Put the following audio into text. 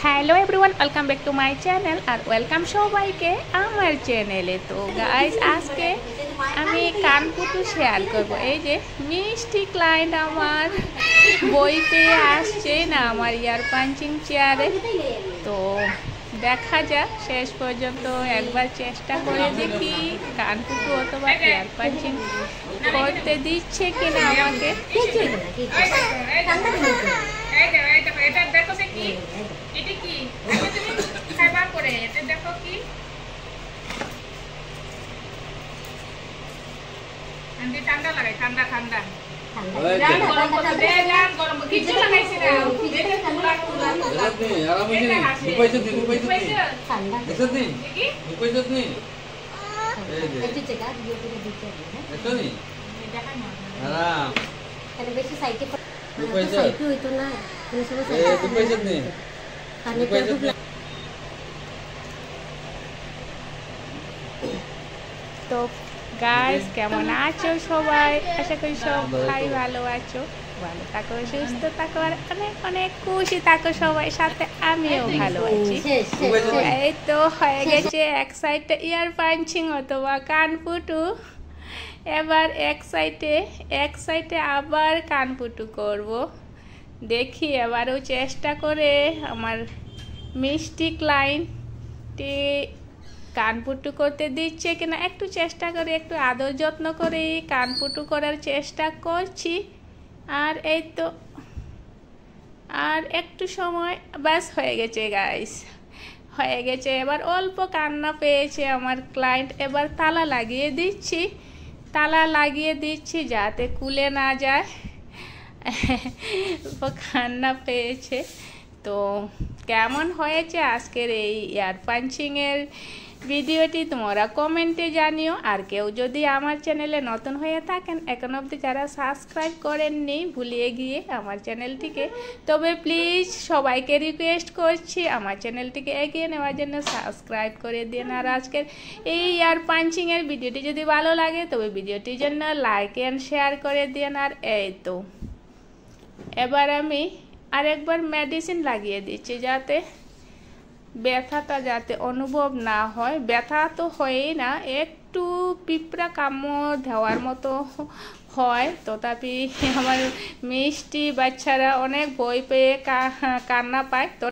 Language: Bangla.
Hello everyone, welcome back to my channel আর ওয়েলকাম সবাইকে আমার চ্যানেলে। তো গাইস, আজকে আমি কানপুটু শেয়ার করব। এই যে মিষ্টি ক্লায়েন্ট আমার বই পেয়ে আসছে না আমার ইয়ার পাঞ্চিং চেয়ারে। তো দেখা যাক, শেষ পর্যন্ত একবার চেষ্টা করে দেখি কানপুটু অথবা ইয়ার পাঞ্চিং করতে দিচ্ছে কিনা আমাকে। ঠান্ডা লাগাই, ঠান্ডা ঠান্ডা তো গাইস, কেমন আছো সবাই? আশা করি সবাই ভালো আছো, ভালো থাকো, সুস্থ থাকো আর অনেক অনেক খুশি থাকো সবাই। সাথে আমিও ভালো আছি। এই তো হয়ে গেছে এক সাইডে ইয়ার পাঞ্চিং অথবা কানপুটু, এবার এক সাইডে আবার কানপুটু করব। দেখি এবারও চেষ্টা করে আমার মিষ্টি ক্লায়েন্টটি কানপুটু করতে দিচ্ছে কিনা একটু চেষ্টা করে, একটু আদর যত্ন করে কানপুটু করার চেষ্টা করছি। আর এই তো আর একটু সময়, ব্যাস হয়ে গেছে গাইস, হয়ে গেছে। এবার অল্প কান্না পেয়েছে আমার ক্লায়েন্ট, এবার তালা লাগিয়ে দিচ্ছি যাতে খুলে না যায়। কান্না পেয়েছে। তো কেমন হয়েছে আজকের এই ইয়ার পাঞ্চিংয়ের ভিডিওটি তোমরা কমেন্টে জানিও। আর কেউ যদি আমার চ্যানেলে নতুন হয়ে থাকেন, এখন অবধি যারা সাবস্ক্রাইব করেননি ভুলিয়ে গিয়ে আমার চ্যানেলটিকে, তবে প্লিজ সবাইকে রিকোয়েস্ট করছি আমার চ্যানেলটিকে এগিয়ে নেওয়ার জন্য সাবস্ক্রাইব করে দিন। আর আজকের এই ইয়ার পাঞ্চিংয়ের ভিডিওটি যদি ভালো লাগে তবে ভিডিওটির জন্য লাইক অ্যান্ড শেয়ার করে দিন। আর এই তো এবার আমি আরেকবার মেডিসিন লাগিয়ে দিচ্ছি যাতে ব্যথাটা যাতে অনুভব না হয়। ব্যথা তো হয়ই না, একটু পিঁপড়া কামড় দেওয়ার মতো হয়। তথাপি আমার মিষ্টি বাচ্চারা অনেক ভয় পেয়ে কান্না পায়। তো